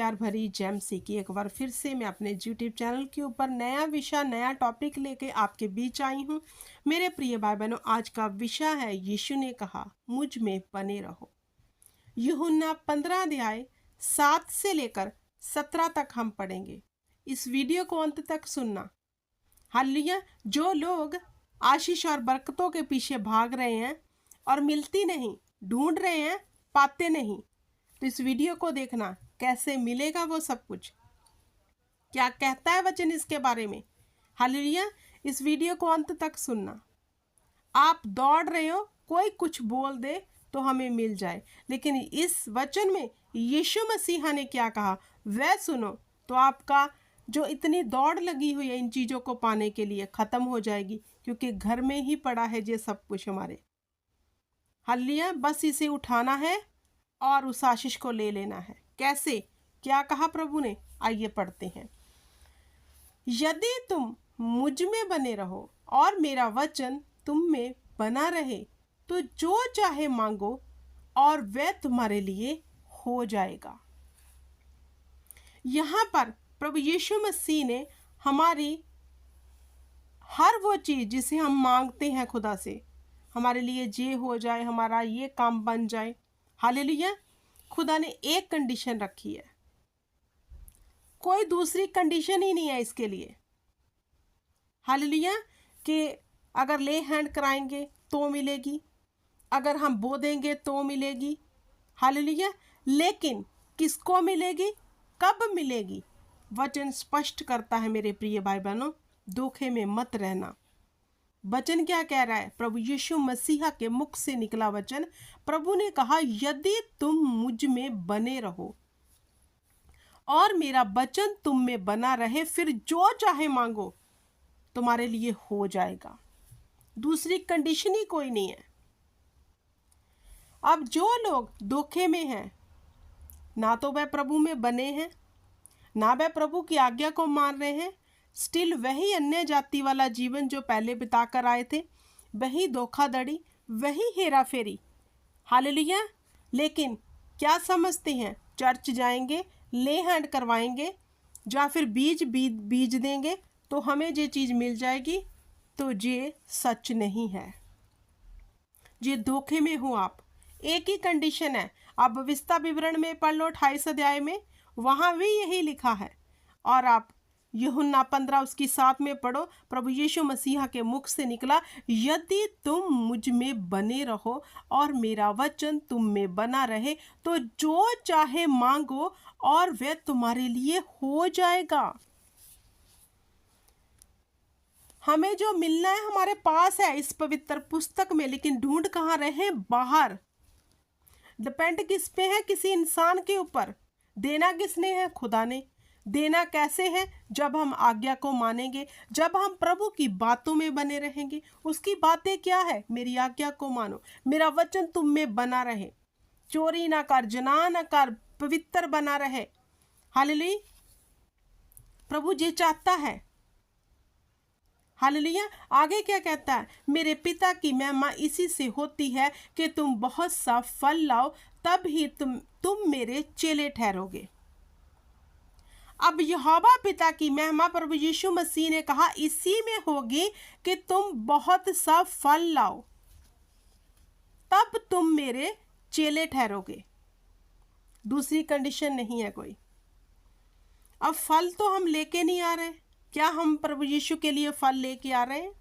प्यार भरी जेएमसी की एक बार फिर से मैं अपने यूट्यूब चैनल के ऊपर नया विषय नया टॉपिक लेके आपके बीच आई हूँ। मेरे प्रिय भाई बहनों, आज का विषय है यीशु ने कहा मुझ में बने रहो। यूहन्ना 15 अध्याय 7 से लेकर 17 तक हम पढ़ेंगे। इस वीडियो को अंत तक सुनना। हालेलुया। जो लोग आशीष और बरकतों के पीछे भाग रहे हैं और मिलती नहीं, ढूंढ रहे हैं, पाते नहीं, तो इस वीडियो को देखना। कैसे मिलेगा वो सब कुछ, क्या कहता है वचन इसके बारे में। हालेलुया। इस वीडियो को अंत तक सुनना। आप दौड़ रहे हो, कोई कुछ बोल दे तो हमें मिल जाए, लेकिन इस वचन में यीशु मसीहा ने क्या कहा वह सुनो, तो आपका जो इतनी दौड़ लगी हुई है इन चीज़ों को पाने के लिए खत्म हो जाएगी, क्योंकि घर में ही पड़ा है ये सब कुछ हमारे। हालेलुया। बस इसे उठाना है और उस आशीष को ले लेना है। कैसे, क्या कहा प्रभु ने, आइए पढ़ते हैं। यदि तुम मुझ में बने रहो और मेरा वचन तुम में बना रहे, तो जो चाहे मांगो और वह तुम्हारे लिए हो जाएगा। यहाँ पर प्रभु यीशु मसीह ने हमारी हर वो चीज़ जिसे हम मांगते हैं खुदा से, हमारे लिए ये हो जाए, हमारा ये काम बन जाए। हालेलुया। खुदा ने एक कंडीशन रखी है, कोई दूसरी कंडीशन ही नहीं है इसके लिए। हालेलुया। कि अगर ले हैंड कराएंगे तो मिलेगी, अगर हम बो देंगे तो मिलेगी। हालेलुया। लेकिन किसको मिलेगी, कब मिलेगी, वचन स्पष्ट करता है मेरे प्रिय भाई बहनों। धोखे में मत रहना। वचन क्या कह रहा है, प्रभु यीशु मसीहा के मुख से निकला वचन। प्रभु ने कहा यदि तुम मुझ में बने रहो और मेरा वचन तुम में बना रहे, फिर जो चाहे मांगो तुम्हारे लिए हो जाएगा। दूसरी कंडीशन ही कोई नहीं है। अब जो लोग धोखे में हैं, ना तो वह प्रभु में बने हैं, ना वह प्रभु की आज्ञा को मान रहे हैं, स्टिल वही अन्य जाति वाला जीवन जो पहले बिता कर आए थे, वही धोखाधड़ी, वही हेरा फेरी। हालेलुया। लेकिन क्या समझते हैं, चर्च जाएंगे, ले हैंड करवाएंगे या फिर बीज देंगे तो हमें ये चीज़ मिल जाएगी, तो ये सच नहीं है। ये धोखे में हो आप। एक ही कंडीशन है, आप विस्तार विवरण में पढ़ लो 28 अध्याय में, वहाँ भी यही लिखा है। और आप यूहन्ना 15 उसकी 7 में पढ़ो, प्रभु यीशु मसीहा के मुख से निकला यदि तुम मुझ में बने रहो और मेरा वचन तुम में बना रहे, तो जो चाहे मांगो और वह तुम्हारे लिए हो जाएगा। हमें जो मिलना है हमारे पास है इस पवित्र पुस्तक में, लेकिन ढूंढ कहाँ रहे, बाहर। डिपेंड किस पे है, किसी इंसान के ऊपर। देना किसने है, खुदा ने। देना कैसे है, जब हम आज्ञा को मानेंगे, जब हम प्रभु की बातों में बने रहेंगे। उसकी बातें क्या है, मेरी आज्ञा को मानो, मेरा वचन तुम में बना रहे, चोरी ना कर, जना ना कर, पवित्र बना रहे। हालेलुया। प्रभु ये चाहता है। हालेलुया। आगे क्या कहता है, मेरे पिता की महिमा इसी से होती है कि तुम बहुत सा फल लाओ, तब ही तुम मेरे चेले ठहरोगे। अब यहोवा पिता की महिमा प्रभु यीशु मसीह ने कहा इसी में होगी कि तुम बहुत सा फल लाओ, तब तुम मेरे चेले ठहरोगे। दूसरी कंडीशन नहीं है कोई। अब फल तो हम लेके नहीं आ रहे। क्या हम प्रभु यीशु के लिए फल लेके आ रहे हैं?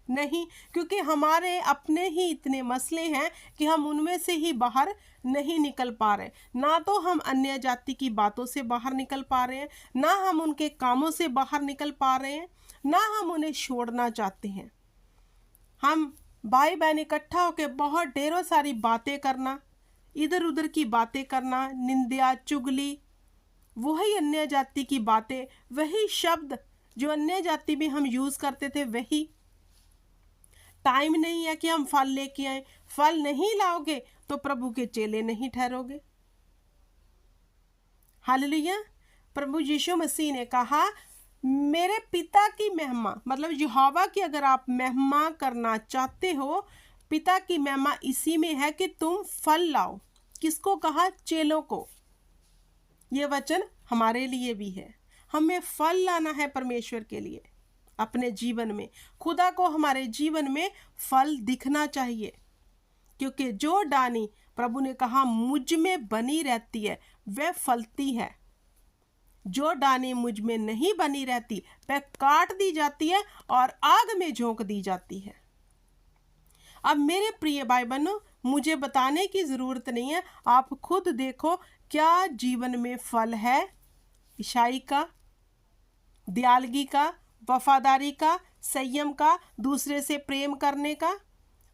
नहीं, क्योंकि हमारे अपने ही इतने मसले हैं कि हम उनमें से ही बाहर नहीं निकल पा रहे। ना तो हम अन्य जाति की बातों से बाहर निकल पा रहे हैं, ना हम उनके कामों से बाहर निकल पा रहे हैं, ना हम उन्हें छोड़ना चाहते हैं। हम भाई बहन इकट्ठा होकर बहुत ढेरों सारी बातें करना, इधर उधर की बातें करना, निंदा चुगली, वही अन्य जाति की बातें, वही शब्द जो अन्य जाति में हम यूज़ करते थे, वही। टाइम नहीं है कि हम फल लेके आए। फल नहीं लाओगे तो प्रभु के चेले नहीं ठहरोगे। हालेलुया। प्रभु यीशु मसीह ने कहा मेरे पिता की महिमा, मतलब यहोवा की अगर आप महिमा करना चाहते हो, पिता की महिमा इसी में है कि तुम फल लाओ। किसको कहा? चेलों को। ये वचन हमारे लिए भी है। हमें फल लाना है परमेश्वर के लिए अपने जीवन में। खुदा को हमारे जीवन में फल दिखना चाहिए, क्योंकि जो डाली प्रभु ने कहा मुझ में बनी रहती है वह फलती है। जो डाली मुझ में नहीं बनी रहती वह काट दी जाती है और आग में झोंक दी जाती है। अब मेरे प्रिय भाई बहनों, मुझे बताने की जरूरत नहीं है, आप खुद देखो क्या जीवन में फल है। ईसाई का, दयालगी का, वफादारी का, संयम का, दूसरे से प्रेम करने का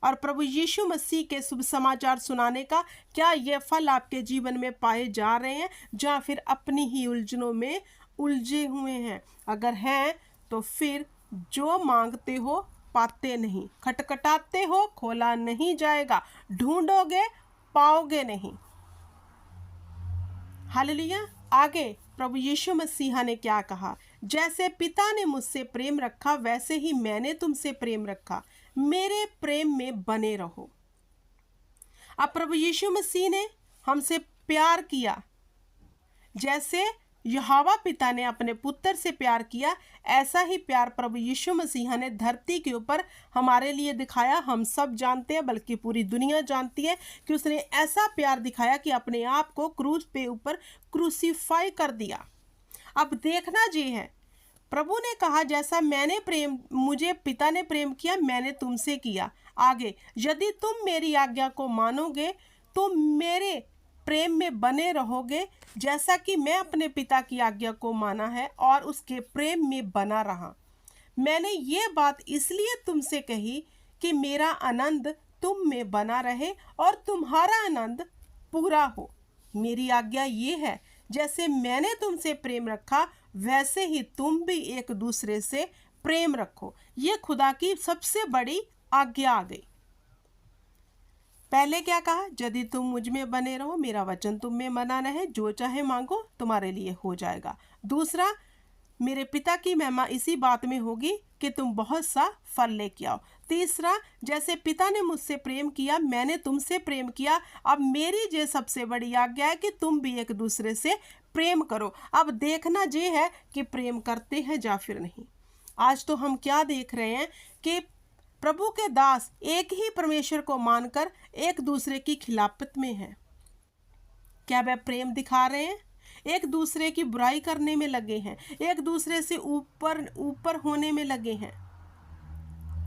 और प्रभु यीशु मसीह के शुभ समाचार सुनाने का। क्या ये फल आपके जीवन में पाए जा रहे हैं, या फिर अपनी ही उलझनों में उलझे हुए हैं? अगर हैं तो फिर जो मांगते हो पाते नहीं, खटखटाते हो खोला नहीं जाएगा, ढूंढोगे पाओगे नहीं। हालेलुया। आगे प्रभु यीशु मसीहा ने क्या कहा? जैसे पिता ने मुझसे प्रेम रखा वैसे ही मैंने तुमसे प्रेम रखा, मेरे प्रेम में बने रहो। अब प्रभु यीशु मसीह ने हमसे प्यार किया, जैसे यहोवा पिता ने अपने पुत्र से प्यार किया, ऐसा ही प्यार प्रभु यीशु मसीह ने धरती के ऊपर हमारे लिए दिखाया। हम सब जानते हैं, बल्कि पूरी दुनिया जानती है कि उसने ऐसा प्यार दिखाया कि अपने आप को क्रूस पे ऊपर क्रूसीफाई कर दिया। अब देखना ये है, प्रभु ने कहा जैसा मुझे पिता ने प्रेम किया मैंने तुमसे किया। आगे, यदि तुम मेरी आज्ञा को मानोगे तो मेरे प्रेम में बने रहोगे, जैसा कि मैं अपने पिता की आज्ञा को माना है और उसके प्रेम में बना रहा। मैंने ये बात इसलिए तुमसे कही कि मेरा आनंद तुम में बना रहे और तुम्हारा आनंद पूरा हो। मेरी आज्ञा ये है, जैसे मैंने तुमसे प्रेम रखा वैसे ही तुम भी एक दूसरे से प्रेम रखो। ये खुदा की सबसे बड़ी आज्ञा आ गई। पहले क्या कहा? यदि तुम मुझ में बने रहो, मेरा वचन तुम में बना रहे, जो चाहे मांगो तुम्हारे लिए हो जाएगा। दूसरा, मेरे पिता की महिमा इसी बात में होगी कि तुम बहुत सा फल लेके आओ। तीसरा, जैसे पिता ने मुझसे प्रेम किया मैंने तुमसे प्रेम किया। अब मेरी ये सबसे बड़ी आज्ञा है कि तुम भी एक दूसरे से प्रेम करो। अब देखना ये है कि प्रेम करते हैं या फिर नहीं। आज तो हम क्या देख रहे हैं कि प्रभु के दास एक ही परमेश्वर को मानकर एक दूसरे की खिलाफत में हैं। क्या वह प्रेम दिखा रहे हैं? एक दूसरे की बुराई करने में लगे हैं, एक दूसरे से ऊपर होने में लगे हैं।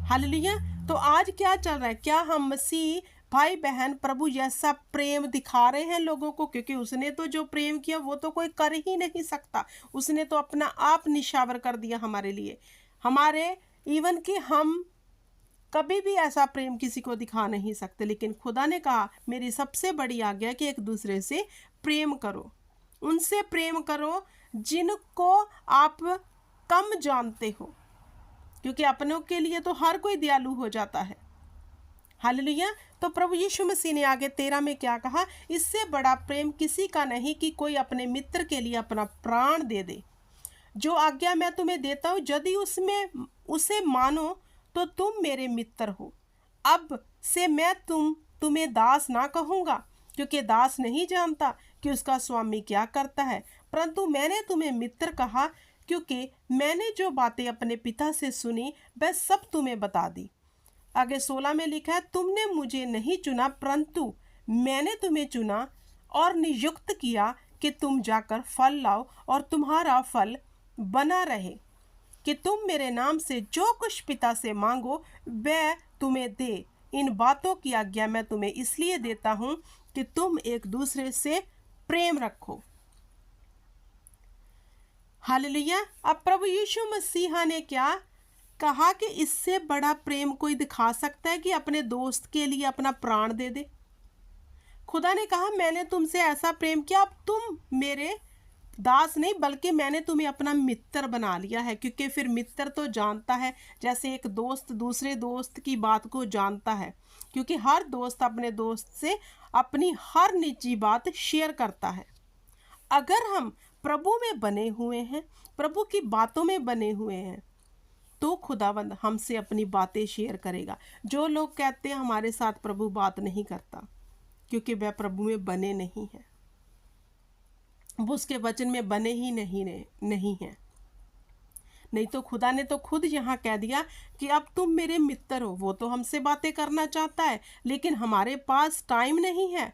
हालेलुया। तो आज क्या चल रहा है? क्या हम मसीह भाई बहन प्रभु जैसा प्रेम दिखा रहे हैं लोगों को? क्योंकि उसने तो जो प्रेम किया वो तो कोई कर ही नहीं सकता। उसने तो अपना आप निशावर कर दिया हमारे लिए। हमारे इवन कि हम कभी भी ऐसा प्रेम किसी को दिखा नहीं सकते, लेकिन खुदा ने कहा मेरी सबसे बड़ी आज्ञा कि एक दूसरे से प्रेम करो। उनसे प्रेम करो जिनको आप कम जानते हो, क्योंकि अपनों के लिए तो हर कोई दयालु हो जाता है। हालेलुया। तो प्रभु यीशु मसीह ने आगे 13 में क्या कहा? इससे बड़ा प्रेम किसी का नहीं कि कोई अपने मित्र के लिए अपना प्राण दे दे। जो आज्ञा मैं तुम्हें देता हूँ, यदि उसे मानो तो तुम मेरे मित्र हो। अब से मैं तुम्हें दास ना कहूँगा, क्योंकि दास नहीं जानता कि उसका स्वामी क्या करता है, परंतु मैंने तुम्हें मित्र कहा, क्योंकि मैंने जो बातें अपने पिता से सुनी वह सब तुम्हें बता दी। आगे 16 में लिखा है, तुमने मुझे नहीं चुना परंतु मैंने तुम्हें चुना और नियुक्त किया कि तुम जाकर फल लाओ और तुम्हारा फल बना रहे, कि तुम मेरे नाम से जो कुछ पिता से मांगो वह तुम्हें दे। इन बातों की आज्ञा मैं तुम्हें इसलिए देता हूँ कि तुम एक दूसरे से प्रेम रखो। हालेलुया। अब प्रभु यीशु मसीहा ने क्या कहा कि इससे बड़ा प्रेम कोई दिखा सकता है कि अपने दोस्त के लिए अपना प्राण दे दे? खुदा ने कहा मैंने तुमसे ऐसा प्रेम किया, अब तुम मेरे दास नहीं बल्कि मैंने तुम्हें अपना मित्र बना लिया है। क्योंकि फिर मित्र तो जानता है, जैसे एक दोस्त दूसरे दोस्त की बात को जानता है, क्योंकि हर दोस्त अपने दोस्त से अपनी हर निजी बात शेयर करता है। अगर हम प्रभु में बने हुए हैं, प्रभु की बातों में बने हुए हैं, तो खुदावंद हमसे अपनी बातें शेयर करेगा। जो लोग कहते हैं हमारे साथ प्रभु बात नहीं करता, क्योंकि वह प्रभु में बने नहीं हैं। वो उसके वचन में बने ही नहीं हैं। नहीं तो खुदा ने तो खुद यहाँ कह दिया कि अब तुम मेरे मित्र हो। वो तो हमसे बातें करना चाहता है, लेकिन हमारे पास टाइम नहीं है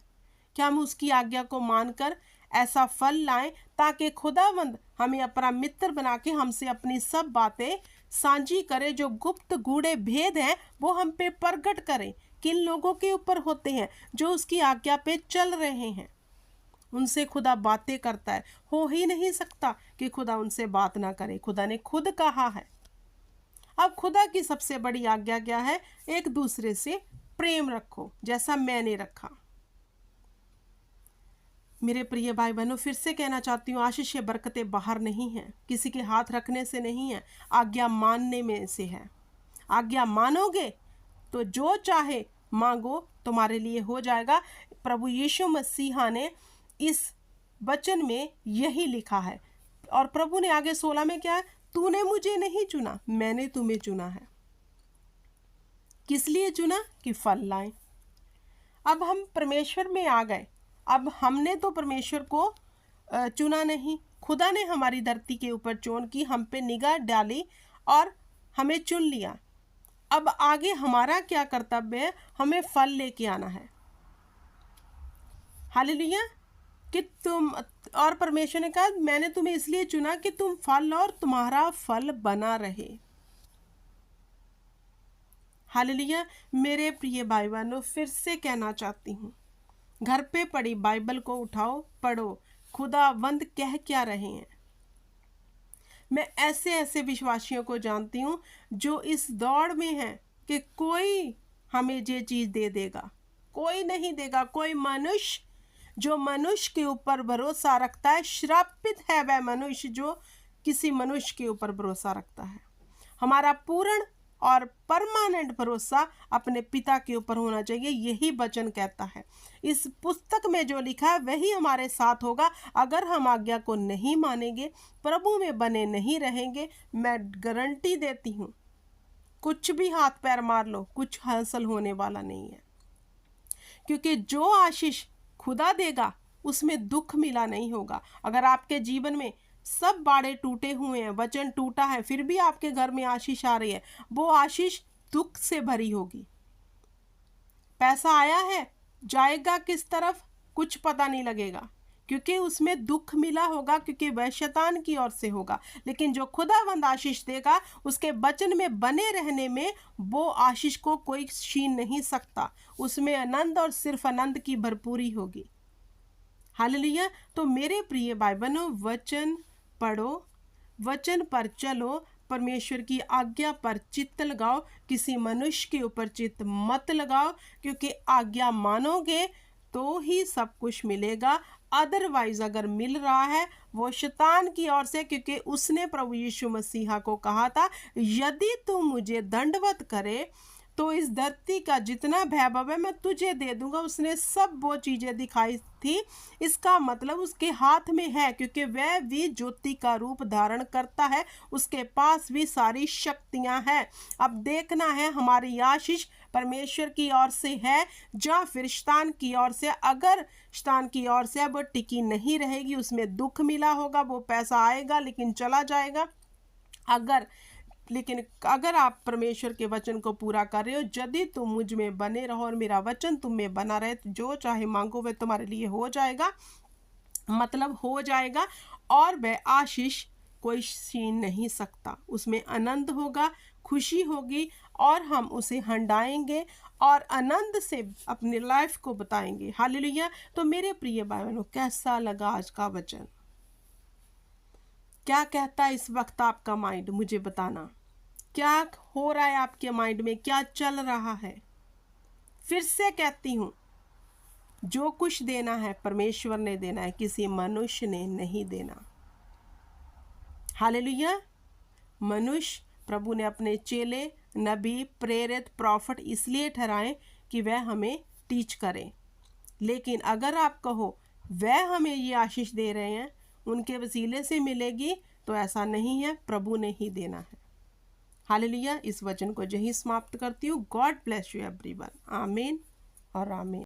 कि हम उसकी आज्ञा को मानकर ऐसा फल लाएं ताकि खुदावंद हमें अपना मित्र बना के हमसे अपनी सब बातें साझी करे। जो गुप्त गूढ़े भेद हैं वो हम पे प्रकट करें। किन लोगों के ऊपर होते हैं? जो उसकी आज्ञा पे चल रहे हैं, उनसे खुदा बातें करता है। हो ही नहीं सकता कि खुदा उनसे बात ना करे। खुदा ने खुद कहा है। अब खुदा की सबसे बड़ी आज्ञा क्या है? एक दूसरे से प्रेम रखो जैसा मैंने रखा। मेरे प्रिय भाई बहनों, फिर से कहना चाहती हूँ, आशीष या बरकतें बाहर नहीं है, किसी के हाथ रखने से नहीं है, आज्ञा मानने में से है। आज्ञा मानोगे तो जो चाहे मांगो तुम्हारे लिए हो जाएगा। प्रभु यीशु मसीहा ने इस वचन में यही लिखा है। और प्रभु ने आगे 16 में क्या है? तूने मुझे नहीं चुना, मैंने तुम्हें चुना है। किस लिए चुना? कि फल लाएं। अब हम परमेश्वर में आ गए। अब हमने तो परमेश्वर को चुना नहीं, खुदा ने हमारी धरती के ऊपर चोन की, हम पे निगाह डाली और हमें चुन लिया। अब आगे हमारा क्या कर्तव्य है? हमें फल लेके आना है। हालेलुया। कि तुम, और परमेश्वर ने कहा मैंने तुम्हें इसलिए चुना कि तुम फल और तुम्हारा फल बना रहे। हालेलुया। मेरे प्रिय भाई बहनों, फिर से कहना चाहती हूँ, घर पे पड़ी बाइबल को उठाओ, पढ़ो, खुदावंद कह क्या रहे हैं। मैं ऐसे ऐसे विश्वासियों को जानती हूँ जो इस दौड़ में हैं कि कोई हमें ये चीज़ दे देगा, कोई नहीं देगा। कोई मनुष्य जो मनुष्य के ऊपर भरोसा रखता है, श्रापित है वह मनुष्य जो किसी मनुष्य के ऊपर भरोसा रखता है। हमारा पूर्ण और परमानेंट भरोसा अपने पिता के ऊपर होना चाहिए। यही वचन कहता है। इस पुस्तक में जो लिखा है वही हमारे साथ होगा। अगर हम आज्ञा को नहीं मानेंगे, प्रभु में बने नहीं रहेंगे, मैं गारंटी देती हूँ, कुछ भी हाथ पैर मार लो, कुछ हासिल होने वाला नहीं है। क्योंकि जो आशीष खुदा देगा उसमें दुख मिला नहीं होगा। अगर आपके जीवन में सब बाड़े टूटे हुए हैं, वचन टूटा है, फिर भी आपके घर में आशीष आ रही है, वो आशीष दुख से भरी होगी। पैसा आया है, जाएगा किस तरफ कुछ पता नहीं लगेगा, क्योंकि उसमें दुख मिला होगा, क्योंकि वह शैतान की ओर से होगा। लेकिन जो खुदावंद आशीष देगा, उसके वचन में बने रहने में वो आशीष को कोई छीन नहीं सकता। उसमें आनंद और सिर्फ आनंद की भरपूरी होगी। हालेलुया। तो मेरे प्रिय भाई बहनों, वचन पढ़ो, वचन पर चलो, परमेश्वर की आज्ञा पर चित्त लगाओ, किसी मनुष्य के ऊपर चित्त मत लगाओ, क्योंकि आज्ञा मानोगे तो ही सब कुछ मिलेगा। अदरवाइज अगर मिल रहा है वो शैतान की ओर से, क्योंकि उसने प्रभु यीशु मसीहा को कहा था, यदि तू मुझे दंडवत करे तो इस धरती का जितना वैभव है मैं तुझे दे दूंगा। उसने सब वो चीज़ें दिखाई थी। इसका मतलब उसके हाथ में है, क्योंकि वह भी ज्योति का रूप धारण करता है, उसके पास भी सारी शक्तियां हैं। अब देखना है हमारी आशीष परमेश्वर की ओर से है या फिर शैतान की ओर से। अगर शैतान की ओर से वो टिकी नहीं रहेगी, उसमें दुख मिला होगा, वो पैसा आएगा लेकिन चला जाएगा। लेकिन अगर आप परमेश्वर के वचन को पूरा कर रहे हो, यदि तुम मुझ में बने रहो और मेरा वचन तुम में बना रहे, तो जो चाहे मांगो वह तुम्हारे लिए हो जाएगा, मतलब हो जाएगा। और वह आशीष कोई छीन नहीं सकता। उसमें आनंद होगा, खुशी होगी, और हम उसे हंडाएंगे और आनंद से अपनी लाइफ को बताएंगे। हालेलुया। तो मेरे प्रिय भाई बहनों, कैसा लगा आज का वचन? क्या कहता है इस वक्त आपका माइंड? मुझे बताना, क्या हो रहा है आपके माइंड में, क्या चल रहा है? फिर से कहती हूँ, जो कुछ देना है परमेश्वर ने देना है, किसी मनुष्य ने नहीं देना। हालेलुया। मनुष्य प्रभु ने अपने चेले, नबी, प्रेरित, प्रॉफिट इसलिए ठहराए कि वह हमें टीच करें। लेकिन अगर आप कहो वह हमें ये आशीष दे रहे हैं, उनके वसीले से मिलेगी, तो ऐसा नहीं है, प्रभु ने ही देना है। हालेलुया। इस वचन को यही समाप्त करती हूँ। God bless you everyone. आमीन और आमीन।